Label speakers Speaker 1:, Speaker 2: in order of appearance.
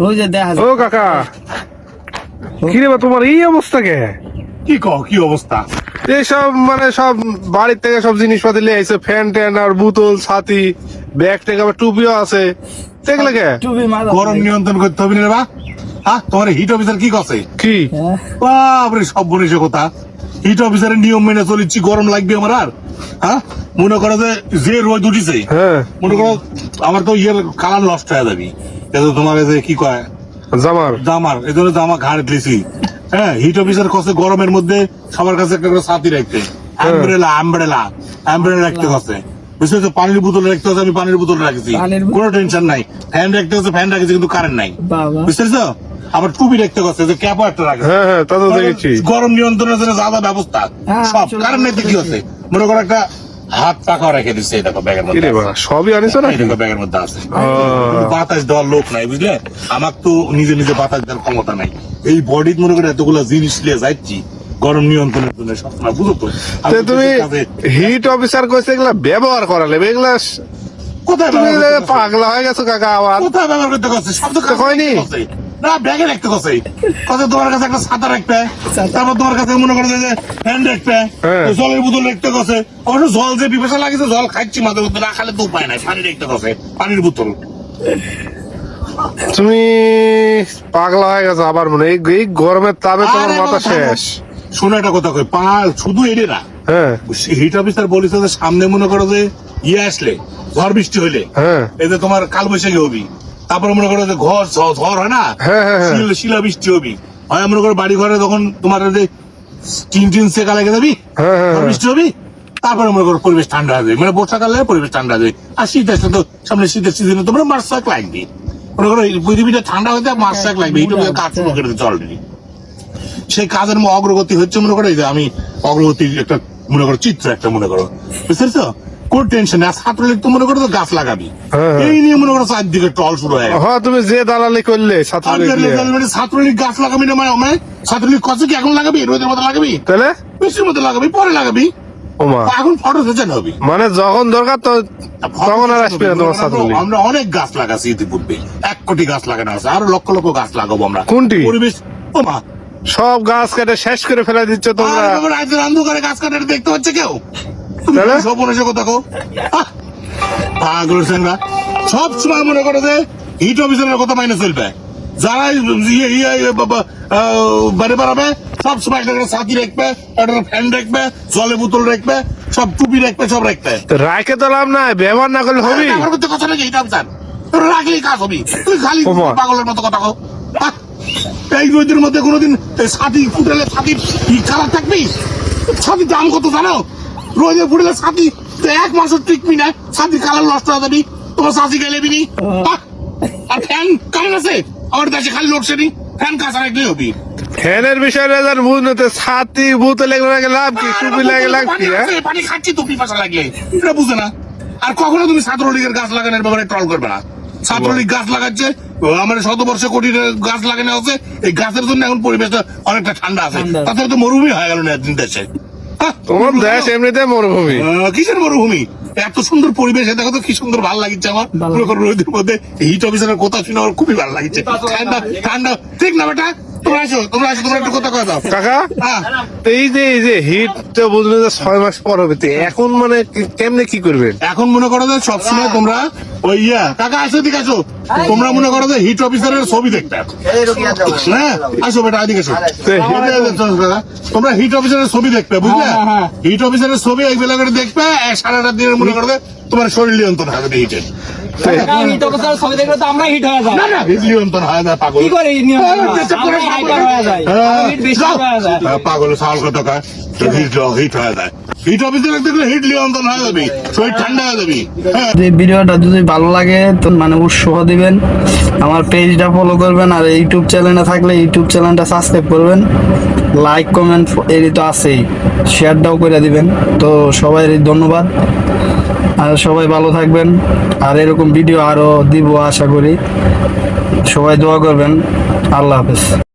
Speaker 1: ওই যে দেখা
Speaker 2: ও কাকা, কি রে বা তোমার এই অবস্থা কে?
Speaker 3: কি অবস্থা?
Speaker 2: এইসব মানে সব বাড়ির থেকে সব জিনিসপাতি নিয়ে আইছে, ফ্যান ট্যান আর বোতল ছাতি ব্যাগ ট্যাগ আবার টুপিও আছে, দেখলে কে?
Speaker 1: টুপি মাথা
Speaker 3: গরম নিয়ন্ত্রণ করতে হবে না রে বা? হ্যাঁ, তোমার হিট অফিসার কি করছে?
Speaker 2: কি
Speaker 3: বাপরে, সব বলিস কথা। হিট অফিসারের নিয়ম মেনে চলিচ্ছি, গরম লাগবে আমার আর? হ্যাঁ, মনে করো যে রোদ উঠিছে,
Speaker 2: হ্যাঁ
Speaker 3: মনে করো আমার তো ইয়ের কালার নষ্ট হয়ে যাবি। তোমার যে কি কয় জামার, এই জন্য জামা ঘাড়ে দিয়েছি। হ্যাঁ, হিট অফিসার কছে গরমের মধ্যে সবার কাছে একটা করে ছাতি রাখতে, অ্যাম্ব্রেলা রাখতে কছে, বুঝছো তো? পানির বোতল রাখতে হচ্ছে, আমি পানির বোতল রাখছি, কোনো টেনশন নাই। ফ্যান রাখতে হচ্ছে, ফ্যান রাখছি, কিন্তু কারেন্ট নাই, বুঝতেছো? আবার টুপি রাখতে কছে, যে ক্যাপও একটা রাখে।
Speaker 2: হ্যাঁ হ্যাঁ, তা তো দেখেছি।
Speaker 3: গরম নিয়ন্ত্রণের জন্য যা যা ব্যবস্থা সব, কারেন্ট নাই তো কি হচ্ছে? মনে করো একটা হাত টাকা রেখে দিচ্ছে, এই দেখো ব্যাগের
Speaker 2: কি
Speaker 3: মধ্যে
Speaker 2: রে বা, সবই আনিস না?
Speaker 3: এই দেখো ব্যাগের মধ্যে আছে। বাতাস দেওয়ার লোক নাই, বুঝলে? আমার তো নিজে নিজে বাতাস দেওয়ার ক্ষমতা নাই। এই বডি মনে করে এতগুলো জিনিস নিয়ে যাচ্ছি গরম নিয়ন্ত্রণের জন্য, সবসময় বুঝো তো?
Speaker 2: তো তুমি হিট অফিসার কইছে এগুলা ব্যবহার করা লাগবে, এগুলা
Speaker 3: কোথায়
Speaker 2: তুমি
Speaker 3: ব্যবহার করতে
Speaker 2: পাগলা হয়ে গেছো কাকা আবার?
Speaker 3: কোথায় ব্যবহার করতে করছে? সব তো
Speaker 2: তো হয়নি।
Speaker 3: না, ব্যাগে রাখতে করছে। কথা তোমার কাছে একটা ছাতা রাখবে, তারপর তোমার কাছে মনে করো যে ফ্যান রাখবে,
Speaker 2: হ্যাঁ।
Speaker 3: জলের বোতল রাখতে করছে। অবশ্য জল যে পিপাসা লাগছে, জল খাচ্ছি মাঝে মধ্যে, না খালে তো উপায় নাই। পানি রাখতে করছে, পানির বোতল।
Speaker 2: তুমি পাগলা হয়ে গেছো আবার মনে হয়। এই গরমের তাপে তোমার
Speaker 3: আরে
Speaker 2: মাথা
Speaker 3: বাবা,
Speaker 2: শেষ।
Speaker 3: শোনো একটা কথা কই, শুধু এড়ে না।
Speaker 2: হ্যাঁ
Speaker 3: হিট অফিসার বলেছে যে সামনে মনে করো যে আসলে ঝড় বৃষ্টি হইলে,
Speaker 2: হ্যাঁ
Speaker 3: এই যে তোমার কালবৈশাখী হবি, তারপরে মনে করো যে ঝড় হয় না,
Speaker 2: হ্যাঁ, হ্যাঁ, হ্যাঁ।
Speaker 3: শিলা বৃষ্টি হবি, হয় মনে করো বাড়ি ঘরে তখন তোমার যে টিন সেকা লেগে যাবি,
Speaker 2: হ্যাঁ, হ্যাঁ,
Speaker 3: ঝড় বৃষ্টি হবি, তারপরে মনে করো পরিবেশ ঠান্ডা হয়ে যাবে, মানে বর্ষাকালে পরিবেশ ঠান্ডা হয়ে যাবে। আর শীত আসলে তো সামনে শীতের সিজনে তোমরা মার্চ এক লাগবে, মনে করো পৃথিবীটা ঠান্ডা হতে মার্চ এক লাগবে। হিট অফিসার কাজ শুরু করে দিচ্ছে অলরেডি। সেই কাজের অগ্রগতি হচ্ছে, মনে করো এই যে আমি অগ্রগতির একটা মনে করো চিত্র একটা মনে করো, বুঝতে কোন টেনশন নেই। ছাত্রলীগ তো মনে করো তো গাছ লাগাবি,
Speaker 2: হ্যাঁ।
Speaker 3: এই নিয়ে মনে করো চারদিকে টল শুরু হয়ে গেছে।
Speaker 2: হ্যাঁ, তুমি যে দালালি করলে ছাত্রলীগ নিয়ে।
Speaker 3: ছাত্রলীগ গাছ লাগাবি না, মানে ছাত্রলীগ কছে কি এখন লাগাবি? রোদের মধ্যে লাগাবি,
Speaker 2: তাহলে
Speaker 3: বৃষ্টির মধ্যে লাগাবি, পরে লাগাবি,
Speaker 2: ওমা,
Speaker 3: এখন ফটো সেশন হবি,
Speaker 2: মানে যখন দরকার তো তখন আর আসবে না তোমার ছাত্রলীগ।
Speaker 3: আমরা অনেক গাছ লাগাচ্ছি ইতিপূর্বে, 1 কোটি গাছ লাগানো আছে, আরো লক্ষ লক্ষ গাছ লাগাবো আমরা।
Speaker 2: কোনটি?
Speaker 3: পরিবেশ, ওমা,
Speaker 2: সব গাছ কেটে শেষ করে ফেলে দিচ্ছ তোমরা।
Speaker 3: রাতের অন্ধকারে গাছ কাটার দেখতে পাচ্ছে কেউ?
Speaker 2: তাহলে?
Speaker 3: সব মনে কথা কো, পাগল সেনরা সব সময় মনে করো যে হিট অফিসারের কথা মাইনে চলবে। যারা বাড়ি বাড়াবে সব সময় একটা করে ছাতি রাখবে, একটা ফ্যান রাখবে, জলে বোতল রাখবে, সব টুপি রাখবে, সব রাখবে।
Speaker 2: তো রাখে তো লাভ নাই, ব্যবহার না করলে হবি।
Speaker 3: আমার করতে কথা নাকি হিট অফিসার? তোর রাখলেই কাজ হবি, তুই খালি
Speaker 2: ওমা।
Speaker 3: পাগলের মতো কথা কো। এই রোদের মধ্যে কোনোদিন ছাতি ফুটালে ছাতির কালার থাকবি? ছাতির দাম কত জানো? রোদে ফুটালে ছাতি 1 মাসও টিকবি না, ছাতির কালার নষ্ট হয়ে যাবি, তোমার ছাতি গেলে বিনি। আর ফ্যান কারেন্ট আছে আমার দেশে, খালি লোডশেডিং, ফ্যান কাঁচা রাখলেই হবি।
Speaker 2: ফ্যানের বিষয়টা যার বুঝতে, ছাতি বুঝতে লাগে লাভ কি, টুপি লাগে লাভ কি?
Speaker 3: পানি খাচ্ছি তো পিপাসা লাগলে, এটা বুঝে না। আর কখনো তুমি ছাত্রলীগের গাছ লাগানোর ব্যাপারে ট্রল করবে না। ছাত্রলীগ গাছ লাগাচ্ছে, আমার শতবর্ষে কোটি গাছ লাগানো আছে, এই গাছের জন্য এখন পরিবেশটা অনেকটা ঠান্ডা আছে। তাছাড়া তো মরুভূমি হয়ে গেল না একদিন দেশে।
Speaker 2: তোমার দেশ এমনিতে মরুভূমি।
Speaker 3: কিসের মরুভূমি? এত সুন্দর পরিবেশ, দেখো তো কি সুন্দর ভালো লাগছে আমার। রোদের মধ্যে হিট অফিসারের কথা শুনে আমার খুবই ভালো লাগছে। ঠান্ডা ঠান্ডা, ঠিক না বেটা? তোমরা আসো, তোমরা একটু কথা কয়ে দাও
Speaker 2: কাকা। এই যে হিট তো বুঝলে যে 6 মাস পর হবে, তো এখন মানে কেমনে কি করবেন?
Speaker 3: এখন মনে করো যে সবসময় তোমরা ওই কাকা আসো, দিকে আসো, তোমরা মনে করো যে হিট অফিসারের ছবি দেখতে। হ্যাঁ, আসো বেটা, এদিকে আসো। তোমরা হিট অফিসারের ছবি দেখবে, বুঝলে? হিট অফিসারের ছবি এক বেলা করে দেখবে, সারা রাত দিনের মনে করো যে তোমার শরীর নিয়ন্ত্রণ হবে হিটে।
Speaker 1: হিট অফিসার ছবি দেখলে তো আমরাই হিট হয়ে যাই।
Speaker 3: না না, হিট নিয়ন্ত্রণ হয় না, পাগল।
Speaker 1: কি করে
Speaker 3: পাগল সাল কথা কয়, হিট হয়ে যায়। হিট অফিসার দেখলে হিট নিয়ন্ত্রণ হয়ে যাবি, শরীর ঠান্ডা হয়ে যাবি।
Speaker 1: যে ভিডিওটা যদি ভালো লাগে তো মানে উৎসাহ দিবেন, আমার পেজটা ফলো করবেন, আর ইউটিউব চ্যানেলে থাকলে ইউটিউব চ্যানেলটা সাবস্ক্রাইব করবেন, লাইক কমেন্ট এরই তো আছেই, শেয়ারটাও করে দিবেন। তো সবাই ধন্যবাদ, আর সবাই ভালো থাকবেন, আর এরকম ভিডিও আরো দিব আশা করি। সবাই দোয়া করবেন। আল্লাহ হাফেজ।